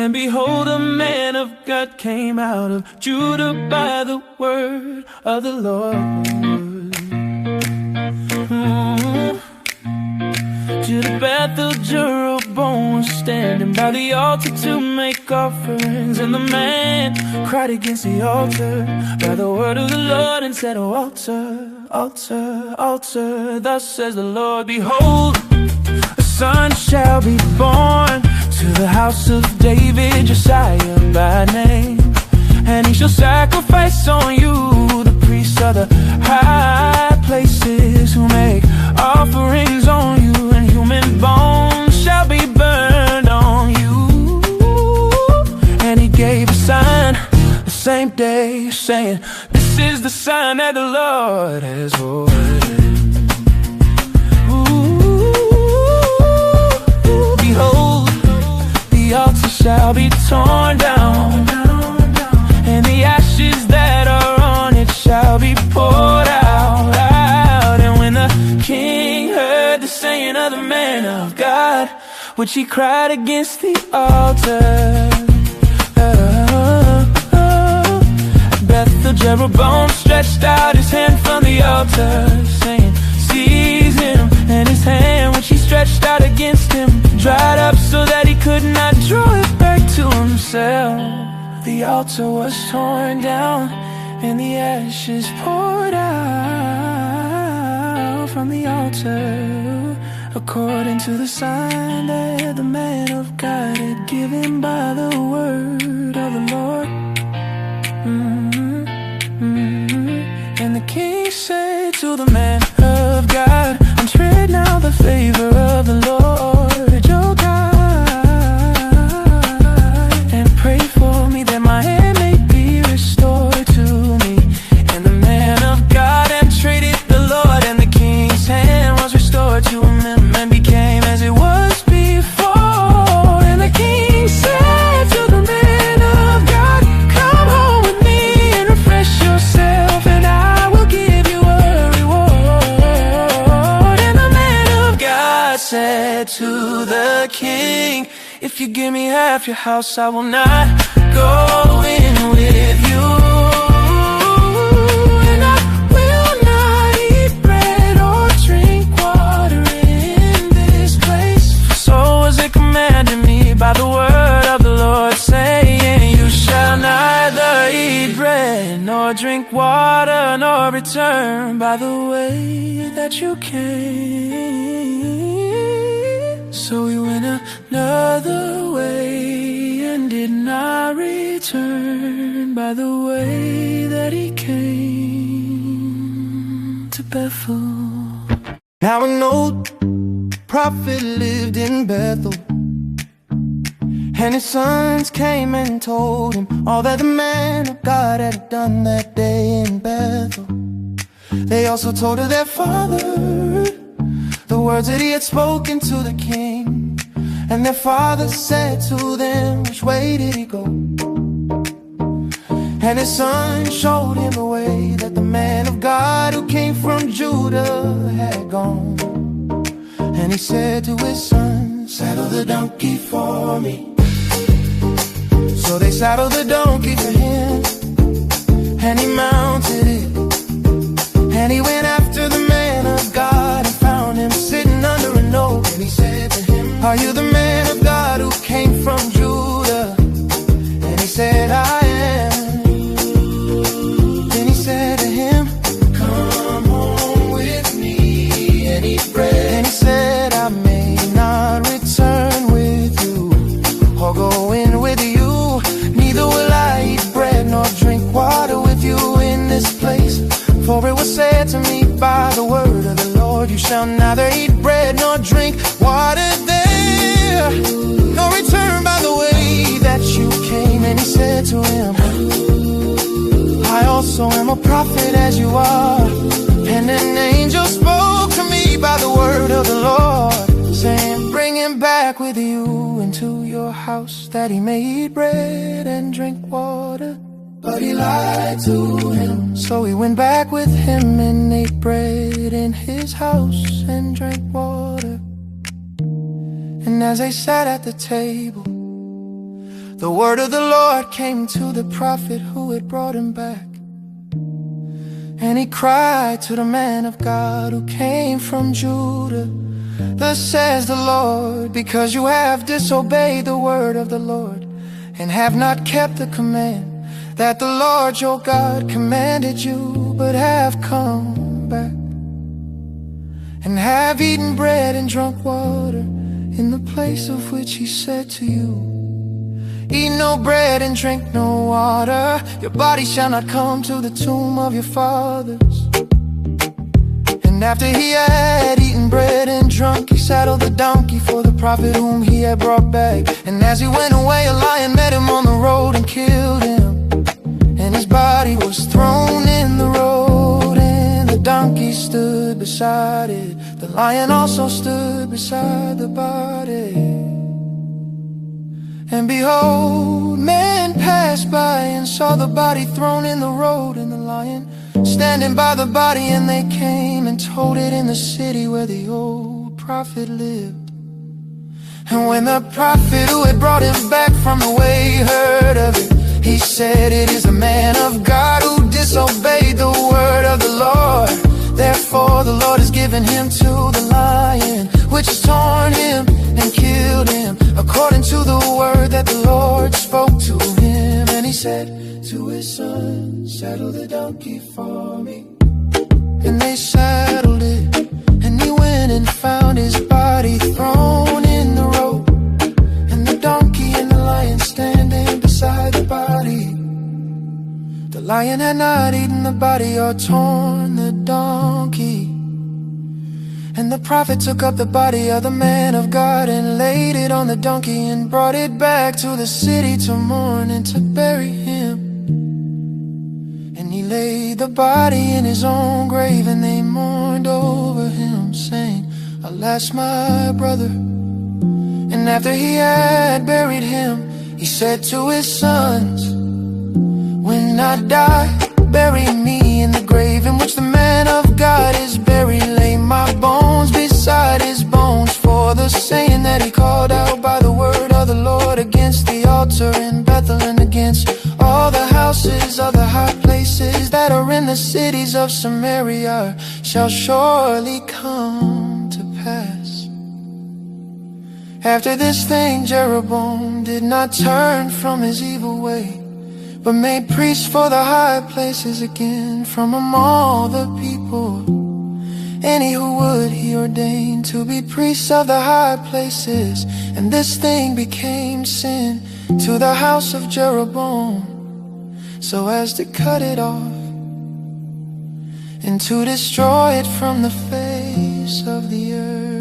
And behold, a man of God came out of Judah by the word of the Lord. Judah, Bethel, Jeroboam was standing by the altar to make offerings. And the man cried against the altar by the word of the Lord and said, "Oh, altar, altar, altar, thus says the Lord, behold, a son shall be born to the house of David, Josiah by name. And he shall sacrifice on you the priests of the high places, who make offerings on you, and human bones shall be burned on you." And he gave a sign the same day, saying, "This is the sign that the Lord has ordered. Behold, the altar shall be torn down, and the ashes that are on it shall be poured out, And when the king heard the saying of the man of God, which he cried against the altar, Bethel, Jeroboam stretched out his hand from the altar, saying, "Seize him." And his hand, which he stretched out against him, dried up so that he could not draw it back to himself. The altar was torn down, and the ashes poured out from the altar, according to the sign that the man of God had given by the word of the Lord. And the king said to the man of God, "Entreat now the favor of the Lord your God, and pray for me that my hand may be restored to me." And the man of God entreated the Lord, and the king's hand was restored to him, and became as it was before. And the king said to the man of God, "Come home with me and refresh yourself, and I will give you a reward." And the man of God said to the king, "If you give me half your house, I will not go in with you, and I will not eat bread or drink water in this place. So was it commanded me by the word of the Lord, saying, You shall neither eat bread nor drink water, nor return by the way that you came." So he went another way and did not return by the way that he came to Bethel. Now an old prophet lived in Bethel, and his sons came and told him all that the man of God had done that day in Bethel. They also told of their father the words that he had spoken to the king. And their father said to them, "Which way did he go?" And his son showed him the way that the man of God who came from Judah had gone. And he said to his son, "Saddle the donkey for me." So they saddled the donkey for him, and he mounted it, and he went after the man of God and found him sitting under an oak. And he said to him, "Are you the man of God who came from Judah?" And he said, "I am." Then he said to him, "Come home with me and eat bread." And he said, "I may not return with you or go in with you, neither will I eat bread nor drink water with you in this place. For it was said to me by the word of the Lord, You shall neither eat bread nor drink water there, nor return by the way that you came." And he said to him, "I also am a prophet as you are." And an angel spoke to me by the word of the Lord, saying, "Bring him back with you into your house, that he may eat bread and drink water." But he lied to him. So he went back with him and ate bread in his house and drank water. And as they sat at the table, the word of the Lord came to the prophet who had brought him back. And he cried to the man of God who came from Judah, "Thus says the Lord, because you have disobeyed the word of the Lord, and have not kept the command that the Lord your God commanded you, but have come back, and have eaten bread and drunk water in the place of which he said to you, eat no bread and drink no water, your body shall not come to the tomb of your fathers." And after he had eaten bread and drunk, he saddled the donkey for the prophet whom he had brought back. And as he went away, a lion met him on the road and killed him, and his body was thrown in the road, and the donkey stood beside it. The lion also stood beside the body. And behold, men passed by and saw the body thrown in the road, and the lion standing by the body, and they came and told it in the city where the old prophet lived. And when the prophet who had brought him back from the way heard of it, he said, "It is a man of God who disobeyed the word of the Lord. Therefore the Lord has given him to the lion, which has torn him and killed him, according to the word that the Lord spoke to him." And he said to his son, "Saddle the donkey for me." And they saddled it, and he went and found his body thrown in the road, and the donkey and the lion standing beside the body. The lion had not eaten the body or torn the donkey. And the prophet took up the body of the man of God and laid it on the donkey and brought it back to the city to mourn and to bury him. And he laid the body in his own grave, and they mourned over him, saying, "Alas, my brother." And after he had buried him, he said to his sons, "When I die, bury me in the grave in which the man of God is buried. Lay my bones beside his bones, for the saying that he called out by the word of the Lord against the altar in Bethel, and against all the houses of the high places that are in the cities of Samaria, shall surely come to pass." After this thing, Jeroboam did not turn from his evil way, but made priests for the high places again from among all the people. Any who would he ordained to be priests of the high places. And this thing became sin to the house of Jeroboam, so as to cut it off and to destroy it from the face of the earth.